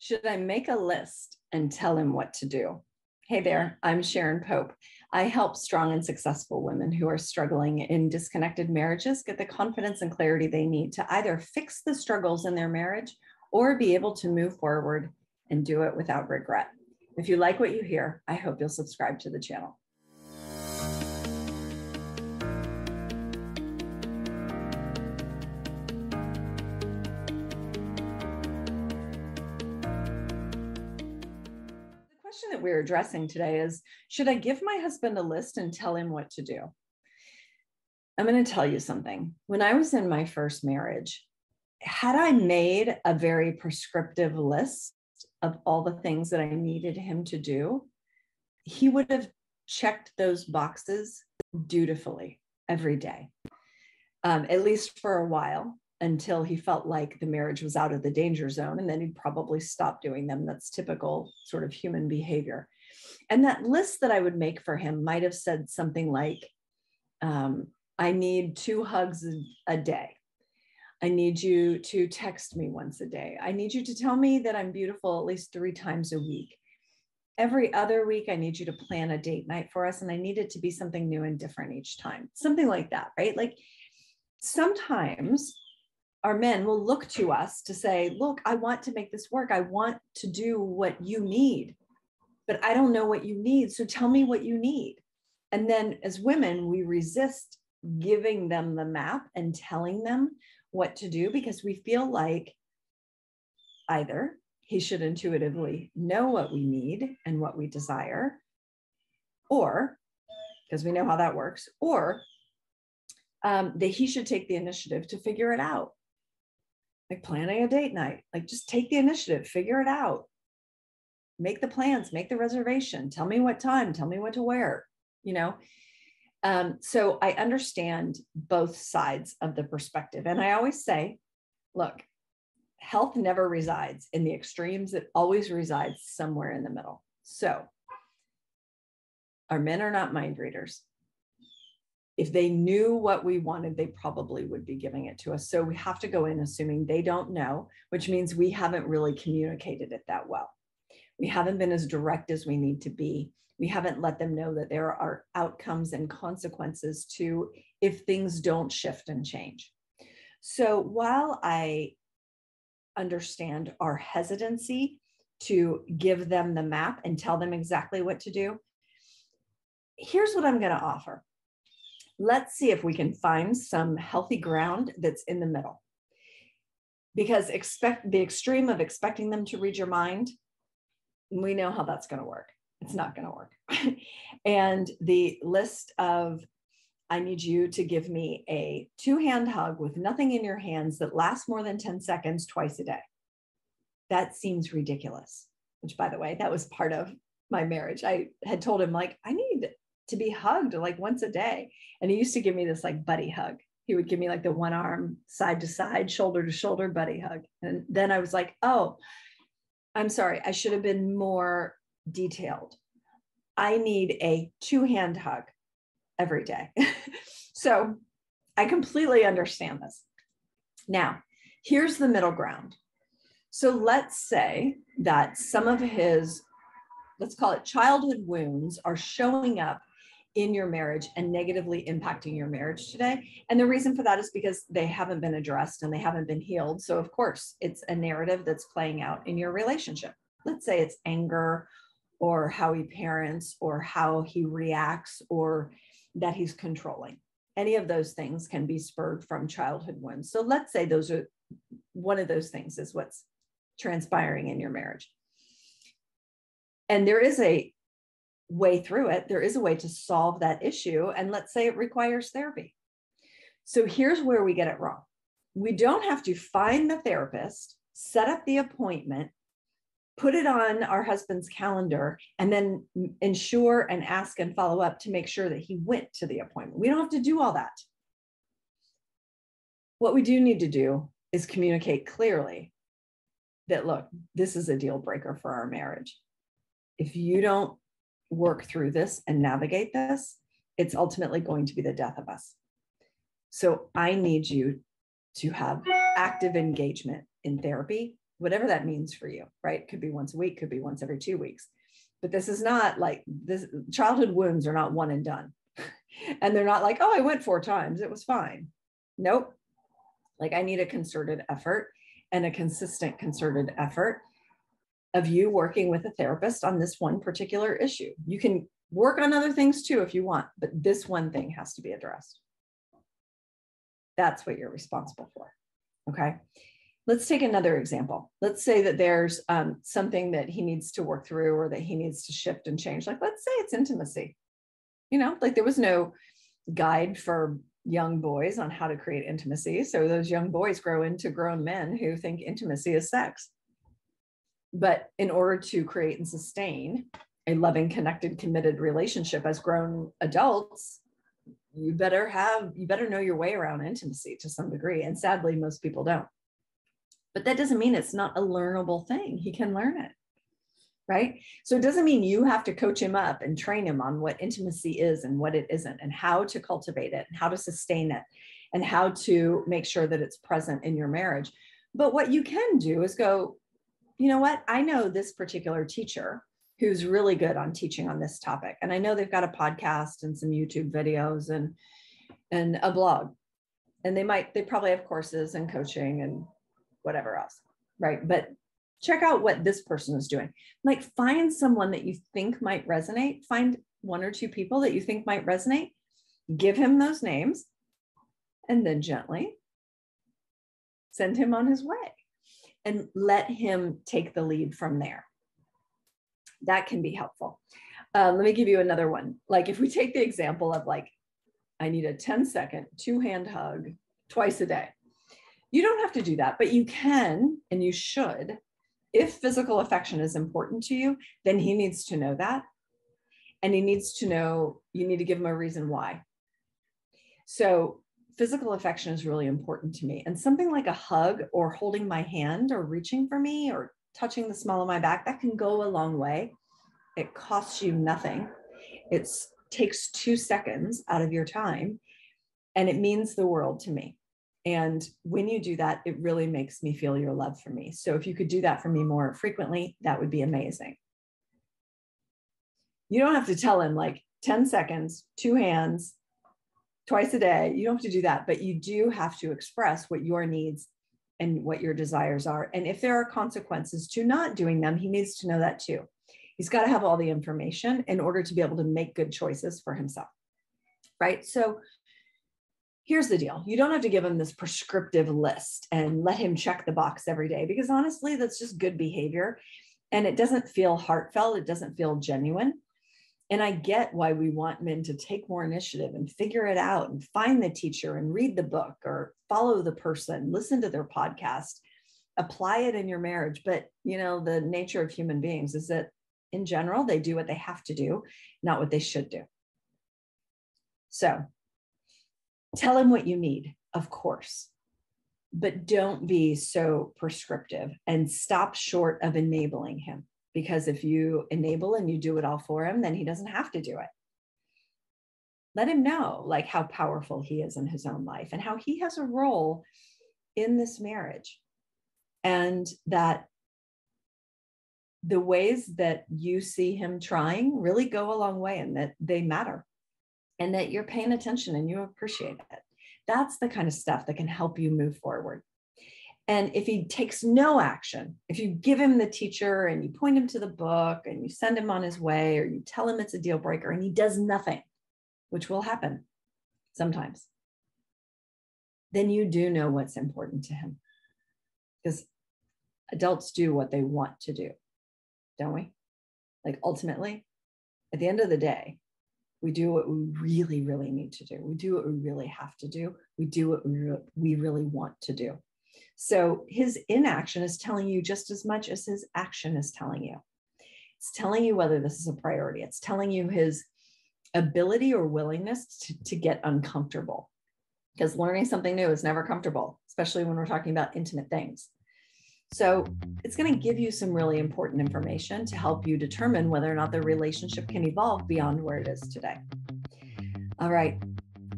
Should I make a list and tell him what to do? Hey there, I'm Sharon Pope. I help strong and successful women who are struggling in disconnected marriages get the confidence and clarity they need to either fix the struggles in their marriage or be able to move forward and do it without regret. If you like what you hear, I hope you'll subscribe to the channel. The question that we're addressing today is, should I give my husband a list and tell him what to do? I'm going to tell you something. When I was in my first marriage, had I made a very prescriptive list of all the things that I needed him to do, he would have checked those boxes dutifully every day, at least for a while, until he felt like the marriage was out of the danger zone, and then he'd probably stop doing them. That's typical sort of human behavior. And that list that I would make for him might have said something like, I need 2 hugs a day. I need you to text me once a day. I need you to tell me that I'm beautiful at least 3 times a week. Every other week, I need you to plan a date night for us, and I need it to be something new and different each time. Something like that, right? Like sometimes our men will look to us to say, look, I want to make this work. I want to do what you need, but I don't know what you need. So tell me what you need. And then as women, we resist giving them the map and telling them what to do because we feel like either he should intuitively know what we need and what we desire, or because we know how that works, or that he should take the initiative to figure it out. Like planning a date night, like just take the initiative, figure it out, make the plans, make the reservation, tell me what time, tell me what to wear, you know? So I understand both sides of the perspective. And I always say, look, health never resides in the extremes. It always resides somewhere in the middle. So our men are not mind readers. If they knew what we wanted, they probably would be giving it to us. So we have to go in assuming they don't know, which means we haven't really communicated it that well. We haven't been as direct as we need to be. We haven't let them know that there are outcomes and consequences to if things don't shift and change. So while I understand our hesitancy to give them the map and tell them exactly what to do, here's what I'm going to offer. Let's see if we can find some healthy ground that's in the middle. Because the extreme of expecting them to read your mind, we know how that's going to work. It's not going to work. And the list of, I need you to give me a 2-hand hug with nothing in your hands that lasts more than 10 seconds twice a day. That seems ridiculous, which, by the way, that was part of my marriage. I had told him, like, I need to be hugged like once a day. And he used to give me this like buddy hug. He would give me like the one arm, side to side, shoulder to shoulder buddy hug. And then I was like, oh, I'm sorry, I should have been more detailed. I need a 2-hand hug every day. So I completely understand this. Now, here's the middle ground. So let's say that some of his, let's call it childhood wounds, are showing up in your marriage and negatively impacting your marriage today. And the reason for that is because they haven't been addressed and they haven't been healed. So of course, it's a narrative that's playing out in your relationship. Let's say it's anger, or how he parents, or how he reacts, or that he's controlling. Any of those things can be spurred from childhood wounds. So let's say those are one of those things is what's transpiring in your marriage. And there is a way through it. There is a way to solve that issue. And let's say it requires therapy. So here's where we get it wrong. We don't have to find the therapist, set up the appointment, put it on our husband's calendar, and then ensure and ask and follow up to make sure that he went to the appointment. We don't have to do all that. What we do need to do is communicate clearly that, look, this is a deal breaker for our marriage. If you don't work through this and navigate this, it's ultimately going to be the death of us. So I need you to have active engagement in therapy whatever that means for you, right? Could be once a week, could be once every 2 weeks. But this is not like this. Childhood wounds are not one and done. And they're not like, oh, I went 4 times, it was fine. Nope. Like I need a concerted effort and a consistent concerted effort of you working with a therapist on this one particular issue. You can work on other things too if you want, but this one thing has to be addressed. That's what you're responsible for. Okay. Let's take another example. Let's say that there's something that he needs to work through or that he needs to shift and change. Like, let's say it's intimacy. You know, like there was no guide for young boys on how to create intimacy. So those young boys grow into grown men who think intimacy is sex. But in order to create and sustain a loving, connected, committed relationship as grown adults, you better know your way around intimacy to some degree. And sadly, most people don't. But that doesn't mean it's not a learnable thing. He can learn it, right? So it doesn't mean you have to coach him up and train him on what intimacy is and what it isn't, and how to cultivate it and how to sustain it and how to make sure that it's present in your marriage. But what you can do is go, you know what? I know this particular teacher who's really good on teaching on this topic. And I know they've got a podcast and some YouTube videos and a blog. And they probably have courses and coaching and whatever else, right? But check out what this person is doing. Like find someone that you think might resonate. Find 1 or 2 people that you think might resonate. Give him those names and then gently send him on his way and let him take the lead from there. That can be helpful. Let me give you another one. Like if we take the example of like, I need a 10-second 2-hand hug twice a day. You don't have to do that, but you can and you should. If physical affection is important to you, then he needs to know that. And he needs to know, you need to give him a reason why. So physical affection is really important to me. And something like a hug or holding my hand or reaching for me or touching the small of my back, that can go a long way. It costs you nothing. It takes 2 seconds out of your time, and it means the world to me. And when you do that, it really makes me feel your love for me. So if you could do that for me more frequently, that would be amazing. You don't have to tell him like 10 seconds, 2 hands, twice a day. You don't have to do that, but you do have to express what your needs and what your desires are. And if there are consequences to not doing them, he needs to know that too. He's got to have all the information in order to be able to make good choices for himself, right? So here's the deal. You don't have to give him this prescriptive list and let him check the box every day, because honestly, that's just good behavior. And it doesn't feel heartfelt. It doesn't feel genuine. And I get why we want men to take more initiative and figure it out and find the teacher and read the book or follow the person, listen to their podcast, apply it in your marriage. But, you know, the nature of human beings is that in general, they do what they have to do, not what they should do. So tell him what you need, of course, but don't be so prescriptive and stop short of enabling him. Because if you enable and you do it all for him, then he doesn't have to do it. Let him know like how powerful he is in his own life and how he has a role in this marriage, and that the ways that you see him trying really go a long way and that they matter and that you're paying attention and you appreciate it. That's the kind of stuff that can help you move forward. And if he takes no action, if you give him the teacher and you point him to the book and you send him on his way, or you tell him it's a deal breaker and he does nothing, which will happen sometimes, then you do know what's important to him. Because adults do what they want to do, don't we? Like ultimately, at the end of the day, we do what we really, really need to do. We do what we really have to do. We do what we really want to do. So his inaction is telling you just as much as his action is telling you. It's telling you whether this is a priority. It's telling you his ability or willingness to get uncomfortable. Because learning something new is never comfortable, especially when we're talking about intimate things. So it's going to give you some really important information to help you determine whether or not the relationship can evolve beyond where it is today. All right.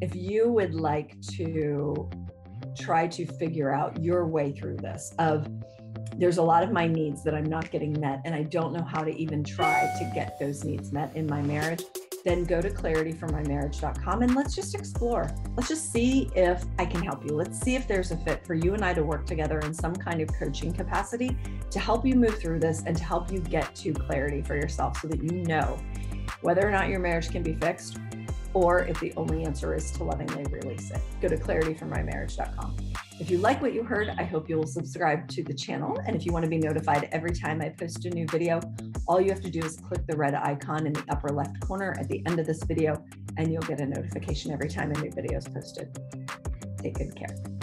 If you would like to try to figure out your way through this of there's a lot of my needs that I'm not getting met, and I don't know how to even try to get those needs met in my marriage, then go to clarityformymarriage.com and let's just explore. Let's just see if I can help you. Let's see if there's a fit for you and I to work together in some kind of coaching capacity to help you move through this and to help you get to clarity for yourself so that you know whether or not your marriage can be fixed, or if the only answer is to lovingly release it. Go to clarityformymarriage.com. If you like what you heard, I hope you will subscribe to the channel. And if you want to be notified every time I post a new video, all you have to do is click the red icon in the upper left corner at the end of this video, and you'll get a notification every time a new video is posted. Take good care.